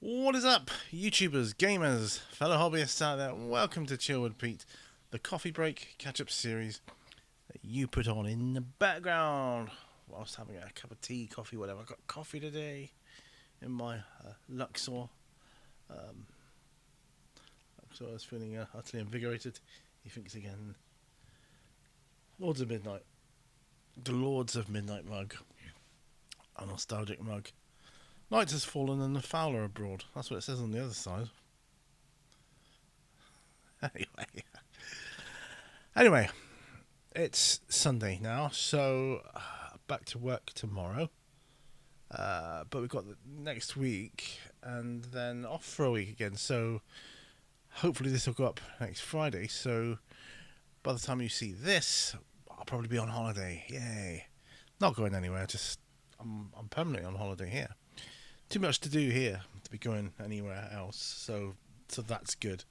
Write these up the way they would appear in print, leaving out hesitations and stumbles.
What is up, YouTubers, gamers, fellow hobbyists out there? Welcome to Chill with Pete, the coffee break catch-up series that you put on in the background whilst having a cup of tea, coffee, whatever. I got coffee today in my Luxor. Luxor is feeling utterly invigorated. He thinks again. Lords of Midnight, the Lords of Midnight mug, a nostalgic mug. Night has fallen and the fowler abroad. That's what it says on the other side. Anyway, it's Sunday now, so back to work tomorrow. But we've got the next week and then off for a week again. So hopefully this will go up next Friday. So by the time you see this, I'll probably be on holiday. Yay! Not going anywhere. I'm permanently on holiday here. Too much to do here to be going anywhere else, so that's good.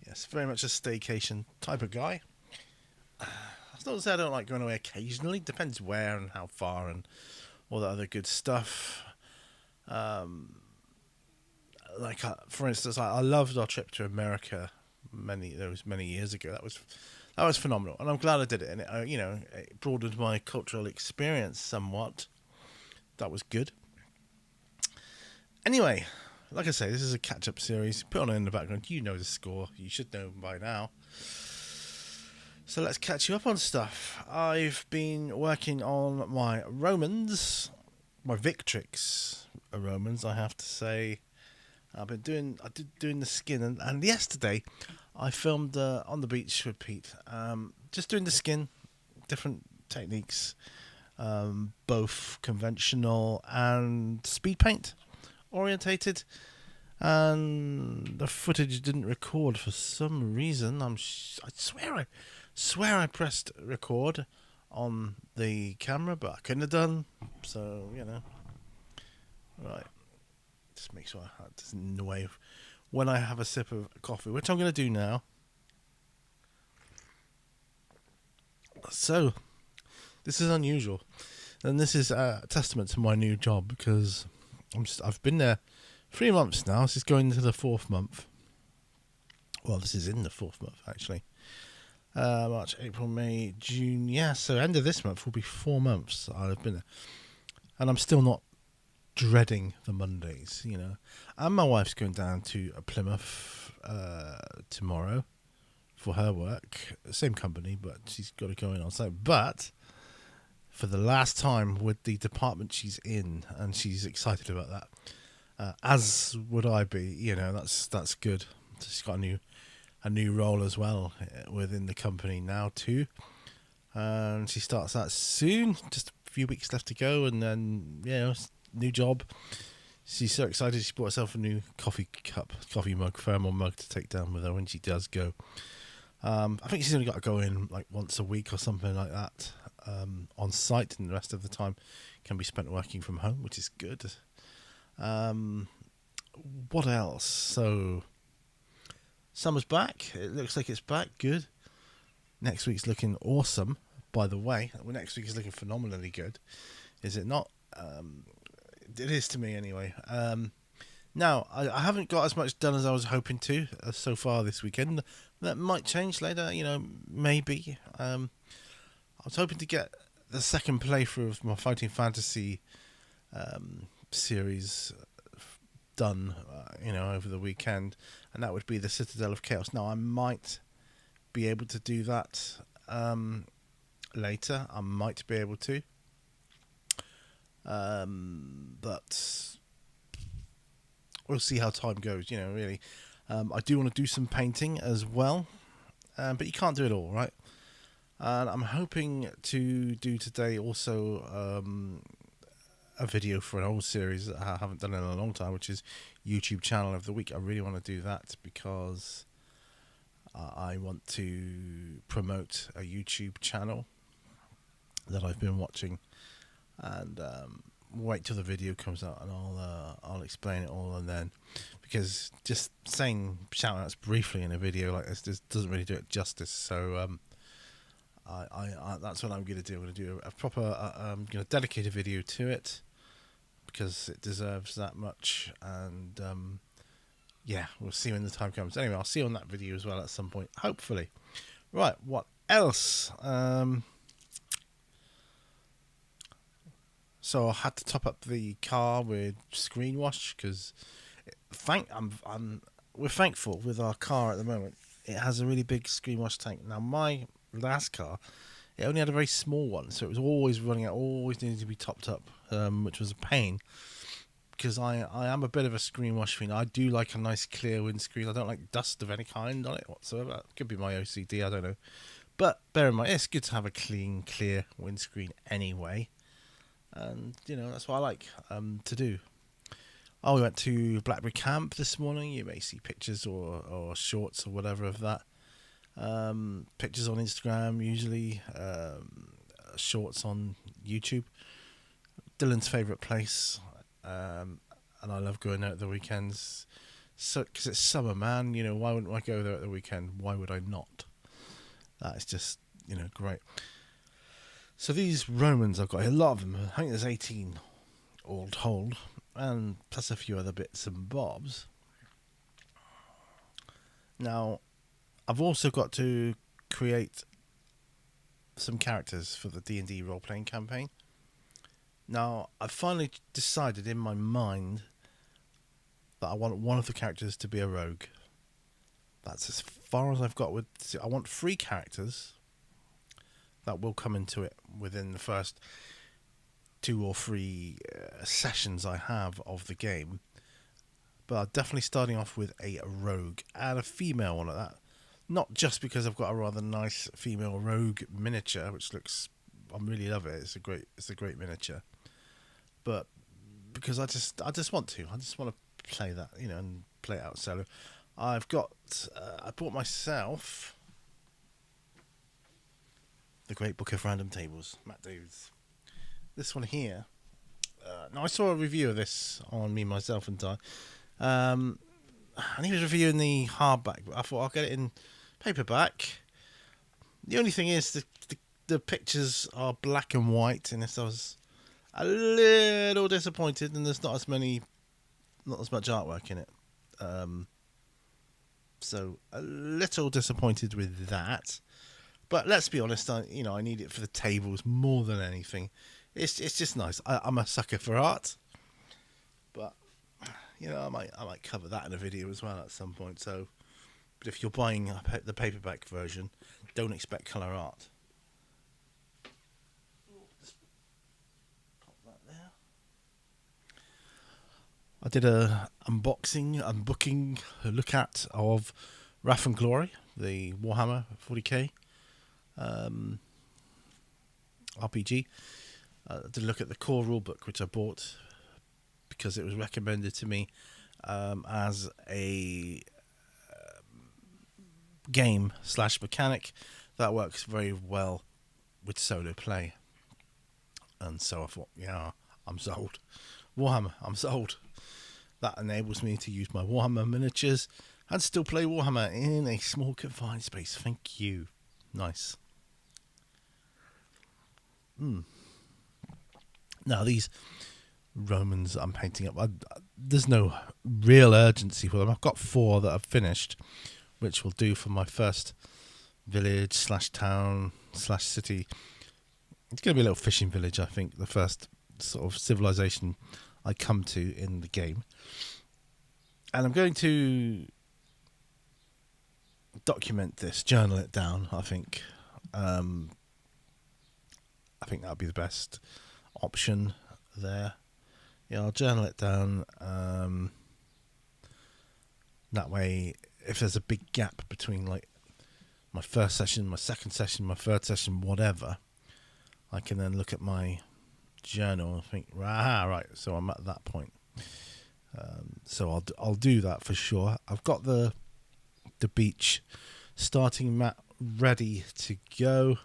Yes, very much a staycation type of guy. That's not to say I don't like going away occasionally. Depends where and how far and all that other good stuff. For instance, I loved our trip to America many years ago. That was phenomenal, and I'm glad I did it. And it broadened my cultural experience somewhat. That was good. Anyway, like I say, this is a catch-up series. Put on it in the background. You know the score. You should know by now. So let's catch you up on stuff. I've been working on my Romans, my Victrix Romans, I have to say. I did doing the skin, and yesterday I filmed on the beach with Pete. Just doing the skin, different techniques, both conventional and speed paint orientated, and the footage didn't record for some reason. I swear I pressed record on the camera, but I couldn't have done. So right. Just make sure it doesn't annoy when I have a sip of coffee, which I'm going to do now. So this is unusual, and this is a testament to my new job because I've been there 3 months now. This is going into the 4th month. Well, this is in the 4th month, actually. March, April, May, June. Yeah, so end of this month will be 4 months I've been there. And I'm still not dreading the Mondays, And my wife's going down to Plymouth tomorrow for her work. Same company, but she's got to go in on site. But for the last time with the department she's in, and she's excited about that. As would I be, that's good. She's got a new role as well within the company now too. And she starts that soon, just a few weeks left to go, and then new job. She's so excited she bought herself a new coffee mug, thermal mug to take down with her when she does go. I think she's only got to go in like once a week or something like that. On site, and the rest of the time can be spent working from home, which is good. What else? So summer's back. It looks like it's back. Good. Next week's looking awesome, by the way. Next week is looking phenomenally good. Is it not? It is to me anyway. Now, I haven't got as much done as I was hoping to so far this weekend. That might change later, maybe. I was hoping to get the second playthrough of my Fighting Fantasy series done, over the weekend, and that would be the Citadel of Chaos. Now, I might be able to do that later. I might be able to. But we'll see how time goes, really. I do want to do some painting as well, but you can't do it all, right? And I'm hoping to do today also a video for an old series that I haven't done in a long time, which is YouTube Channel of the Week. I really want to do that because I want to promote a YouTube channel that I've been watching, and wait till the video comes out and I'll explain it all. And then, because just saying shout outs briefly in a video like this just doesn't really do it justice, so I that's what I'm going to do. I'm going to do a proper I'm going to dedicate a video to it, because it deserves that much. And yeah, we'll see when the time comes. Anyway, I'll see you on that video as well at some point, hopefully. Right, what else? So I had to top up the car with screen wash because we're thankful with our car at the moment. It has a really big screen wash tank. Now my last car, it only had a very small one, so it was always running out, always needed to be topped up, which was a pain. Because I am a bit of a screen wash fiend. I do like a nice clear windscreen. I don't like dust of any kind on it whatsoever. It could be my OCD, I don't know. But bear in mind, it's good to have a clean, clear windscreen anyway. And, that's what I like to do. Oh, we went to Blackberry Camp this morning. You may see pictures or shorts or whatever of that. Pictures on Instagram, usually. Shorts on YouTube. Dylan's favourite place. And I love going out at the weekends. So, because it's summer, man. Why wouldn't I go there at the weekend? Why would I not? That is just, great. So these Romans, I've got a lot of them. I think there's 18 all told, and plus a few other bits and bobs. Now, I've also got to create some characters for the D&D role-playing campaign. Now, I've finally decided in my mind that I want one of the characters to be a rogue. That's as far as I've got with... I want 3 characters that will come into it within the first 2 or 3 sessions I have of the game. But I'm definitely starting off with a rogue and a female one at that. Not just because I've got a rather nice female rogue miniature, which looks... I really love it. It's a great miniature. But because I just want to. I just want to play that, and play it out solo. I've got... I bought myself... The Great Book of Random Tables, Matt Davies. This one here. Now, I saw a review of this on Me, Myself and Di. And he was reviewing the hardback. But I thought I'll get it in paperback. The only thing is the pictures are black and white. And this I was a little disappointed. And there's not as much artwork in it. So a little disappointed with that. But let's be honest, I need it for the tables more than anything. It's just nice. I'm a sucker for art, but I might cover that in a video as well at some point. So, but if you're buying the paperback version, don't expect colour art. Pop that there. I did a look at of Wrath and Glory, the Warhammer 40k. RPG. I did a look at the core rulebook, which I bought because it was recommended to me as a game / mechanic that works very well with solo play. And so I thought, yeah, I'm sold. Warhammer, I'm sold. That enables me to use my Warhammer miniatures and still play Warhammer in a small confined space. Thank you. Nice. Now these Romans I'm painting up, there's no real urgency for them. I've got 4 that I've finished, which will do for my first village / town / city. It's going to be a little fishing village, I think, the first sort of civilization I come to in the game. And I'm going to document this, journal it down, I think. I think that would be the best option there. Yeah, I'll journal it down. That way, if there's a big gap between like my first session, my second session, my third session, whatever, I can then look at my journal and think, right, so I'm at that point. So I'll do that for sure. I've got the beach starting mat ready to go.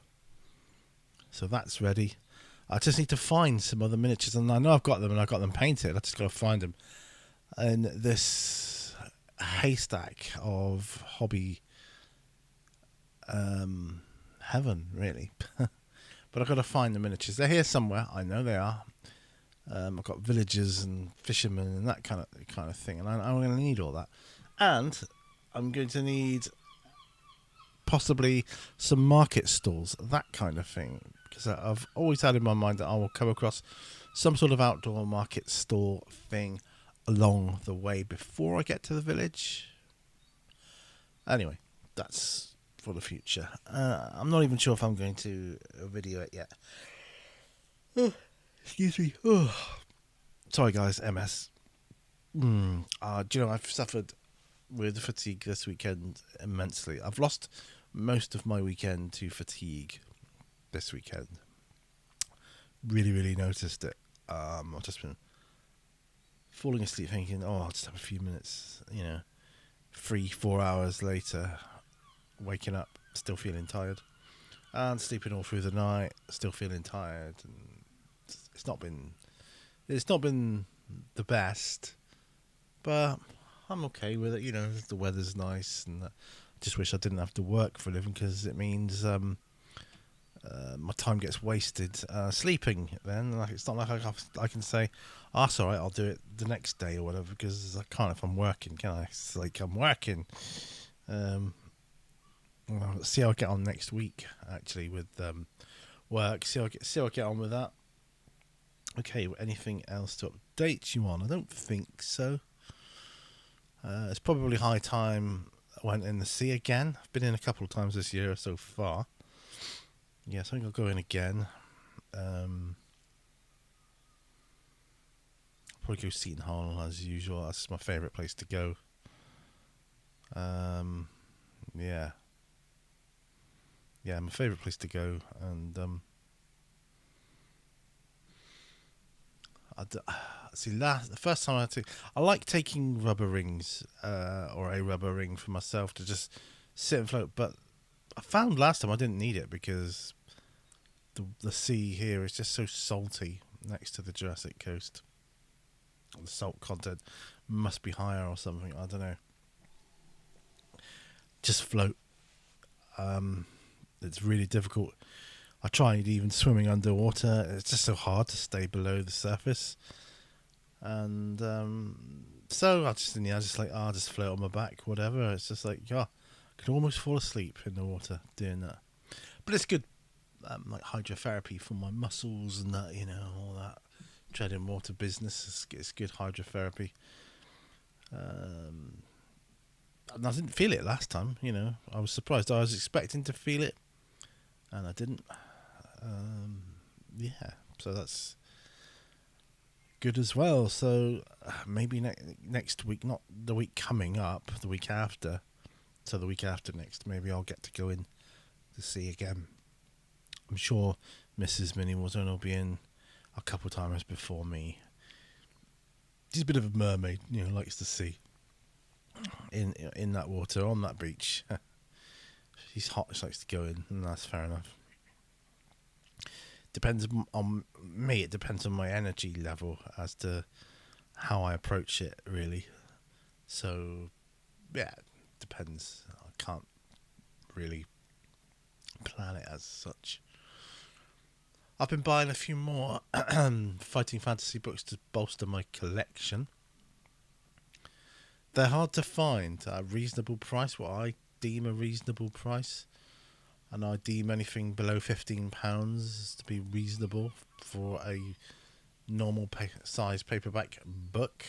So that's ready. I just need to find some other miniatures, and I know I've got them, and I've got them painted. I just got to find them. And this haystack of hobby heaven, really. But I've got to find the miniatures. They're here somewhere. I know they are. I've got villagers and fishermen and that kind of thing, and I'm going to need all that, and I'm going to need possibly some market stalls, that kind of thing, because I've always had in my mind that I will come across some sort of outdoor market stall thing along the way before I get to the village. Anyway, that's for the future. I'm not even sure if I'm going to video it yet. Oh, excuse me. Oh. Sorry, guys. MS. Do you know, I've suffered with fatigue this weekend immensely. I've lost most of my weekend to fatigue this weekend. Really, really noticed it. I've just been falling asleep thinking, oh, I'll just have a few minutes, 3-4 hours later, waking up, still feeling tired, and sleeping all through the night, still feeling tired, and it's not been the best, but I'm okay with it. The weather's nice, and I just wish I didn't have to work for a living, because it means my time gets wasted sleeping. Then, like, it's not like I can say, "Oh, that's all right, I'll do it the next day" or whatever, because I can't if I'm working, can I? It's like I'm working. Well, see how I get on next week, actually, with work. See how I get on with that. Okay, anything else to update you on? I don't think so. It's probably high time I went in the sea again. I've been in a couple of times this year so far. Yes, I think I'll go in again. Probably go Seton Hall as usual. That's my favourite place to go. Yeah, my favourite place to go. And the first time I like taking rubber rings, or a rubber ring for myself to just sit and float. But I found last time I didn't need it, because the sea here is just so salty next to the Jurassic Coast. The salt content must be higher or something. I don't know. Just float. It's really difficult. I tried even swimming underwater. It's just so hard to stay below the surface. And so I'll just float on my back, whatever. It's just like, I could almost fall asleep in the water doing that. But it's good, like hydrotherapy for my muscles and that, all that treading water business. It's good hydrotherapy. And I didn't feel it last time, I was surprised. I was expecting to feel it, and I didn't. So that's good as well. So maybe next week, not the week coming up, the week after. So the week after next, maybe I'll get to go in to see again. I'm sure Mrs. Minnie Warzone will be in a couple of times before me. She's a bit of a mermaid, likes to see in that water on that beach. She's hot, she likes to go in, and that's fair enough. Depends on me. It depends on my energy level as to how I approach it, really. So, yeah, depends. I can't really plan it as such. I've been buying a few more fighting fantasy books to bolster my collection. They're hard to find at a reasonable price, what I deem a reasonable price. And I deem anything below £15 to be reasonable for a normal size paperback book,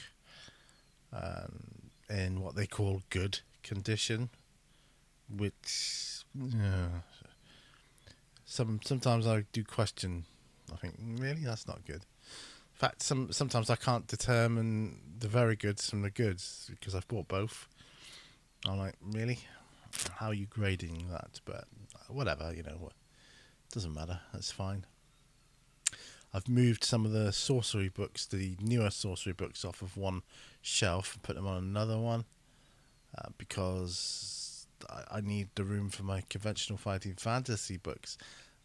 in what they call good condition, which sometimes I do question. I think, really, that's not good. In fact, sometimes I can't determine the very goods from the goods, because I've bought both. I'm like, really? How are you grading that? But whatever, doesn't matter. That's fine. I've moved some of the sorcery books, the newer sorcery books, off of one shelf and put them on another one, because I need the room for my conventional fighting fantasy books,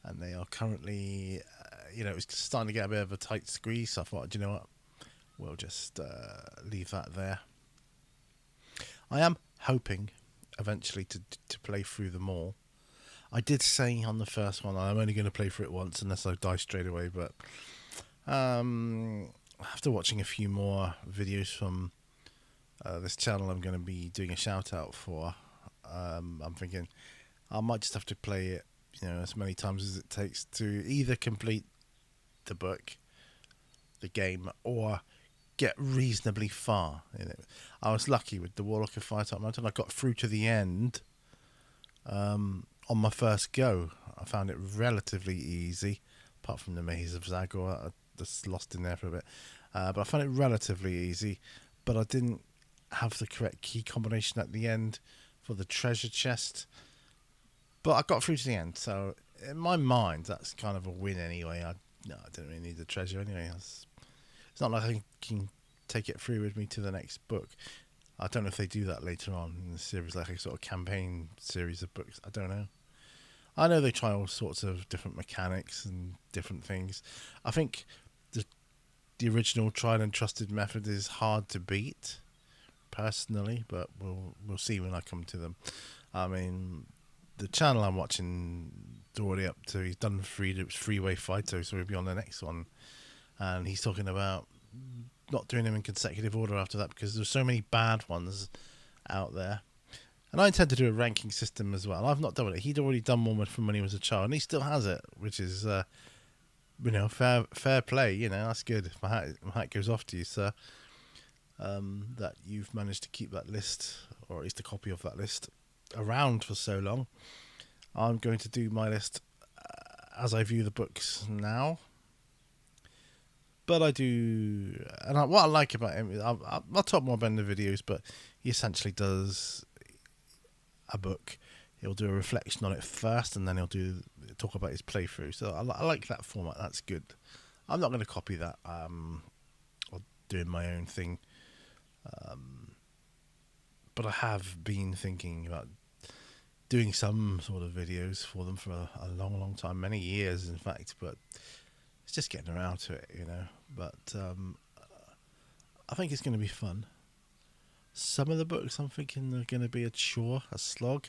and they are currently, it's starting to get a bit of a tight squeeze. So I thought, you know what, we'll just leave that there. I am hoping eventually to play through them all. I did say on the first one I'm only going to play through it once unless I die straight away, but after watching a few more videos from this channel, I'm going to be doing a shout out for. I'm thinking I might just have to play it, as many times as it takes to either complete the book, the game, or get reasonably far in it. I was lucky with the Warlock of Firetop Mountain. I got through to the end on my first go. I found it relatively easy, apart from the Maze of Zagor. I just lost in there for a bit. But I found it relatively easy, but I didn't have the correct key combination at the end for the treasure chest. But I got through to the end, so in my mind, that's kind of a win anyway. I didn't really need the treasure anyway. It's not like I can take it through with me to the next book. I don't know if they do that later on in the series, like a sort of campaign series of books. I don't know. I know they try all sorts of different mechanics and different things. I think the original tried and trusted method is hard to beat, personally, but we'll see when I come to them. I mean, the channel I'm watching is already up to, he's done Freeway Fighter, so he'll be on the next one, and he's talking about not doing them in consecutive order after that because there's so many bad ones out there. And I intend to do a ranking system as well. I've not done it. He'd already done one from when he was a child, and he still has it, which is fair play. That's good. My hat goes off to you, sir. That you've managed to keep that list, or at least a copy of that list, around for so long. I'm going to do my list as I view the books now. But I do, and what I like about him is I'll talk more about in the videos, but he essentially does a book. He'll do a reflection on it first, and then he'll talk about his playthrough. So I like that format. That's good. I'm not going to copy that. Or doing my own thing. But I have been thinking about doing some sort of videos for them for a long, long time, many years, in fact. But it's just getting around to it, But I think it's going to be fun. Some of the books I'm thinking are going to be a chore, a slog.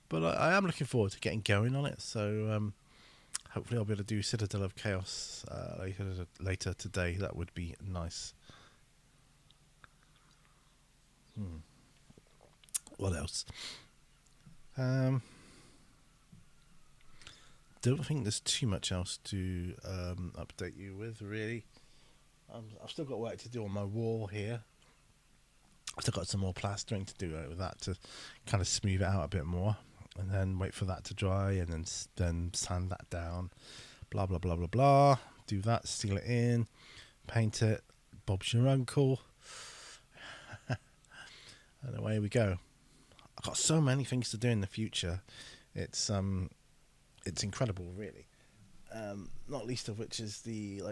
But I am looking forward to getting going on it. So hopefully I'll be able to do Citadel of Chaos later today. That would be nice. What else? Don't think there's too much else to update you with, really. I've still got work to do on my wall here. I've still got some more plastering to do with that to kind of smooth it out a bit more, and then wait for that to dry, and then sand that down. Blah blah blah blah blah. Do that, seal it in, paint it. Bob's your uncle, and away we go. I've got so many things to do in the future. It's incredible, really. Not least of which is the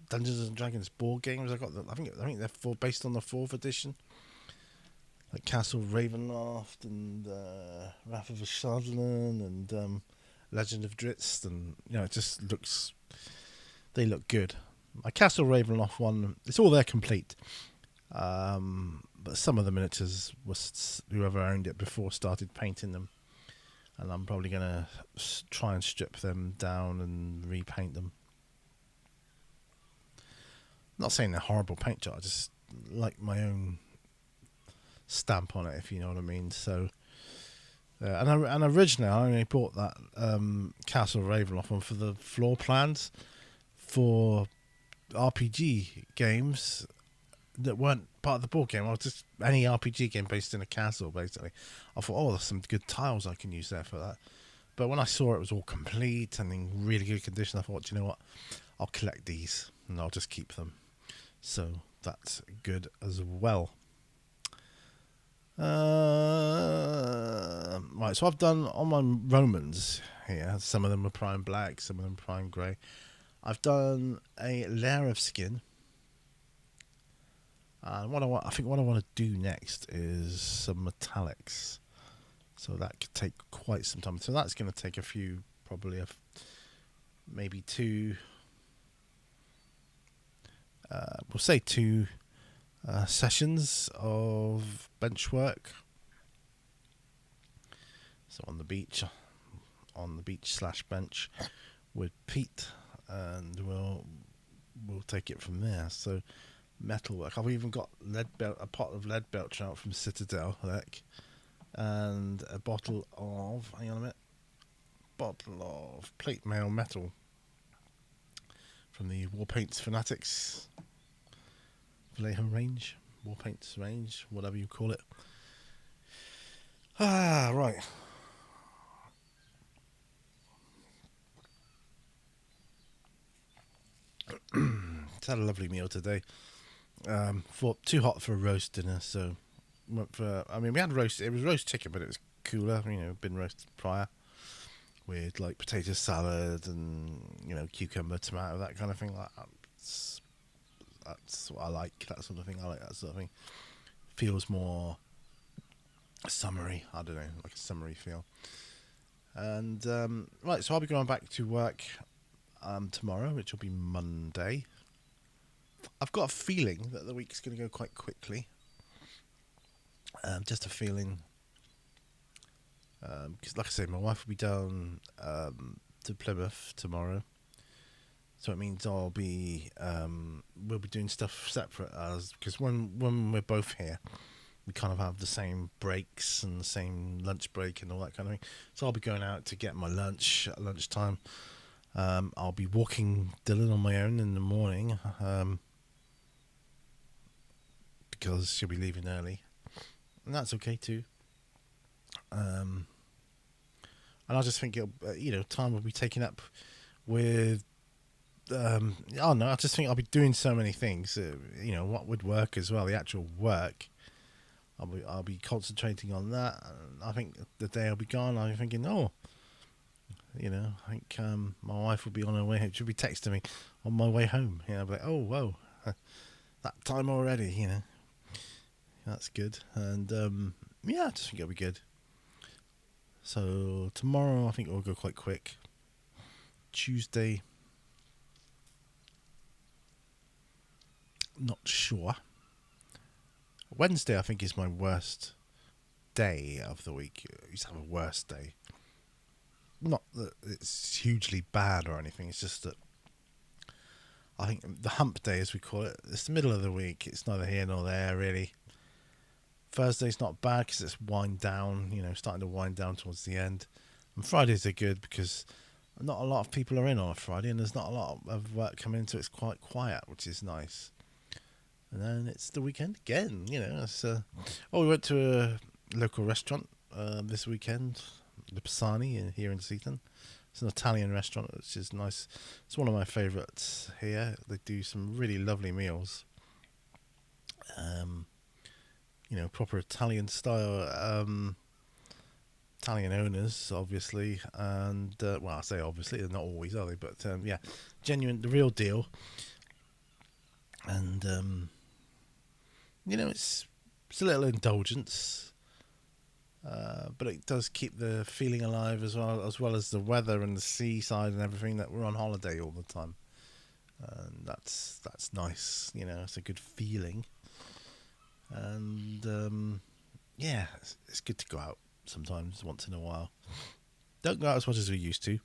Dungeons and Dragons board games. I think they're based on the 4th edition, like Castle Ravenloft and Wrath of Ashadlan and Legend of Drizzt, and it just they look good. My Castle Ravenloft one, it's all there complete. But some of the miniatures was whoever owned it before started painting them, and I'm probably going to try and strip them down and repaint them. I'm not saying they're horrible paint jobs, I just like my own stamp on it, if you know what I mean. So, and originally I only bought that Castle Ravenloft one for the floor plans for RPG games that weren't part of the board game. I was just any RPG game based in a castle, basically. I thought, there's some good tiles I can use there for that. But when I saw it was all complete and in really good condition, I thought, you know what, I'll collect these and I'll just keep them. So that's good as well. Right, so I've done on my Romans here. Some of them are prime black, some of them prime grey. I've done a layer of skin. And what I want to do next is some metallics. So that could take quite some time. So that's going to take a few, probably maybe two. We'll say 2 sessions of bench work. So on the beach /bench with Pete, and we'll we'll take it from there. So metalwork. I've even got a pot of lead belcher out from Citadel, like, and a bottle of, hang on a minute, bottle of plate mail metal from the War Paints Fanatics Vallejo range, War Paints range, whatever you call it. Right. It's had a lovely meal today. For too hot for a roast dinner, so went for. I mean, we had roast. It was roast chicken, but it was cooler. Been roasted prior with like potato salad and cucumber, tomato, that kind of thing. Like that's what I like. That sort of thing. I like that sort of thing. Feels more summery. I don't know, like a summery feel. And right, so I'll be going back to work tomorrow, which will be Monday. I've got a feeling that the week's going to go quite quickly. Just a feeling. Because, like I say, my wife will be down to Plymouth tomorrow, so it means we'll be doing stuff separate. Because when we're both here, we kind of have the same breaks and the same lunch break and all that kind of thing. So I'll be going out to get my lunch at lunchtime. I'll be walking Dylan on my own in the morning. Because she'll be leaving early, and that's okay too. And I just think time will be taken up with. I don't know. I just think I'll be doing so many things. What would work as well. The actual work, I'll be concentrating on that. I think the day I'll be gone, I'm thinking, I think my wife will be on her way home. She'll be texting me on my way home. I'll be like, oh whoa, that time already. That's good. And I just think it'll be good. So tomorrow I think it'll go quite quick. Tuesday, not sure. Wednesday I think is my worst day of the week. I used to have a worst day. Not that it's hugely bad or anything, it's just that I think the hump day, as we call it, it's the middle of the week. It's neither here nor there really. Thursday's not bad because it's wind down, starting to wind down towards the end. And Fridays are good because not a lot of people are in on a Friday and there's not a lot of work coming in, so it's quite quiet, which is nice. And then it's the weekend again, we went to a local restaurant this weekend, the Pisani here in Seaton. It's an Italian restaurant, which is nice. It's one of my favourites here. They do some really lovely meals. Proper Italian style, Italian owners, obviously, and I say obviously, they're not always, are they? But genuine, the real deal. And it's a little indulgence, but it does keep the feeling alive as well as the weather and the seaside and everything, that we're on holiday all the time, and that's nice. It's a good feeling. And it's good to go out sometimes, once in a while. Don't go out as much as we used to.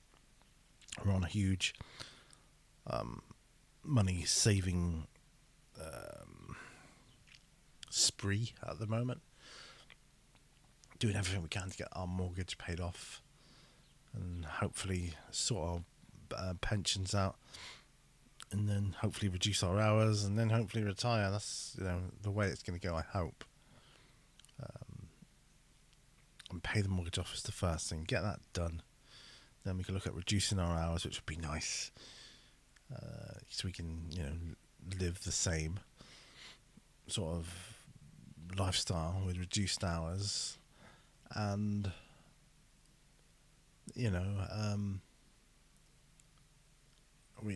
We're on a huge money saving spree at the moment, doing everything we can to get our mortgage paid off and hopefully sort our pensions out, and then hopefully reduce our hours, and then hopefully retire. That's the way it's going to go, I hope. And pay the mortgage off is the first thing. Get that done. Then we can look at reducing our hours, which would be nice. So we can, live the same sort of lifestyle with reduced hours. And,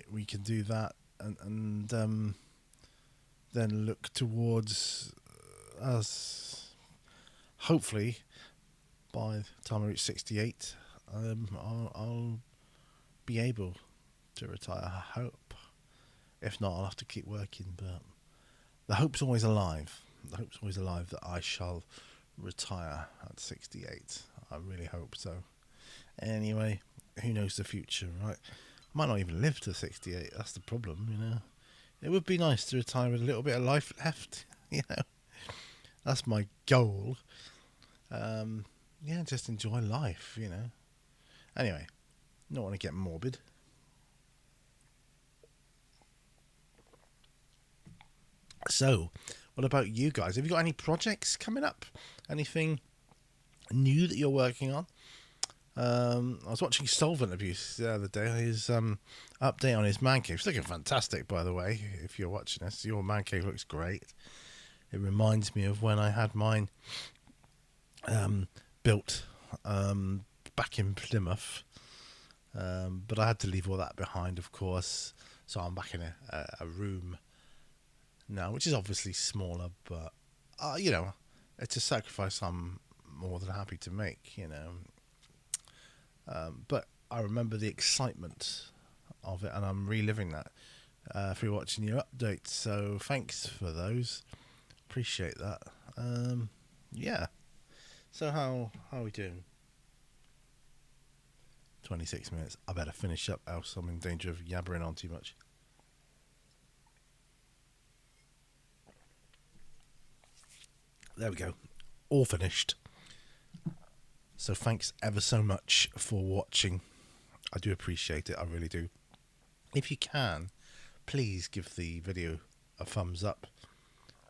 we can do that, and then look towards us. Hopefully, by the time I reach 68, I'll be able to retire. I hope. If not, I'll have to keep working. But the hope's always alive. The hope's always alive that I shall retire at 68. I really hope so. Anyway, who knows the future, right? I might not even live to 68. That's the problem, It would be nice to retire with a little bit of life left. You know, that's my goal. Yeah, just enjoy life. You know. Anyway, not want to get morbid. So, what about you guys? Have you got any projects coming up? Anything new that you're working on? I was watching Solvent Abuse the other day. His update on his man cave. It's looking fantastic, by the way. If you're watching this, your man cave looks great. It reminds me of when I had mine built back in Plymouth. But I had to leave all that behind, of course. So I'm back in a room now, which is obviously smaller, but you know, it's a sacrifice I'm more than happy to make. You know, but I remember the excitement of it, and I'm reliving that through watching your updates. So thanks for those. Appreciate that. Yeah. So how are we doing? 26 minutes. I better finish up, else I'm in danger of yabbering on too much. There we go. All finished. So thanks ever so much for watching. I do appreciate it. I really do. If you can, please give the video a thumbs up.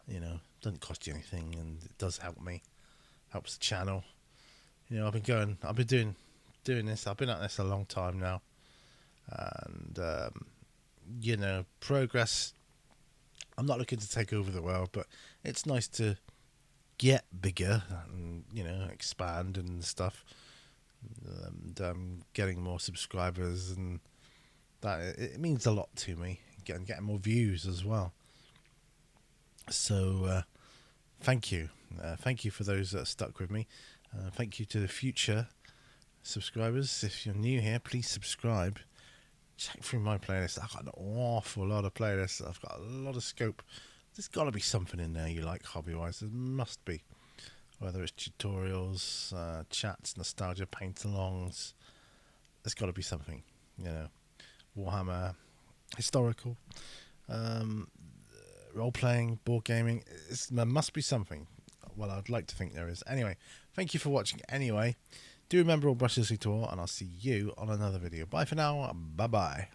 You know, it doesn't cost you anything, and it does help me. Helps the channel. You know, I've been doing this. I've been at this a long time now, and you know, progress. I'm not looking to take over the world, but it's nice to get bigger and, you know, expand and stuff, and getting more subscribers, and that it means a lot to me. Getting more views as well. So thank you for those that stuck with me. Thank you to the future subscribers. If you're new here, please subscribe. Check through my playlist. I've got an awful lot of playlists. I've got a lot of scope. There's got to be something in there you like hobby-wise. There must be. Whether it's tutorials, chats, nostalgia, paint-alongs. There's got to be something. You know, Warhammer, historical, role-playing, board gaming. There must be something. Well, I'd like to think there is. Anyway, thank you for watching anyway. Do remember all brushes we tore, and I'll see you on another video. Bye for now. Bye-bye.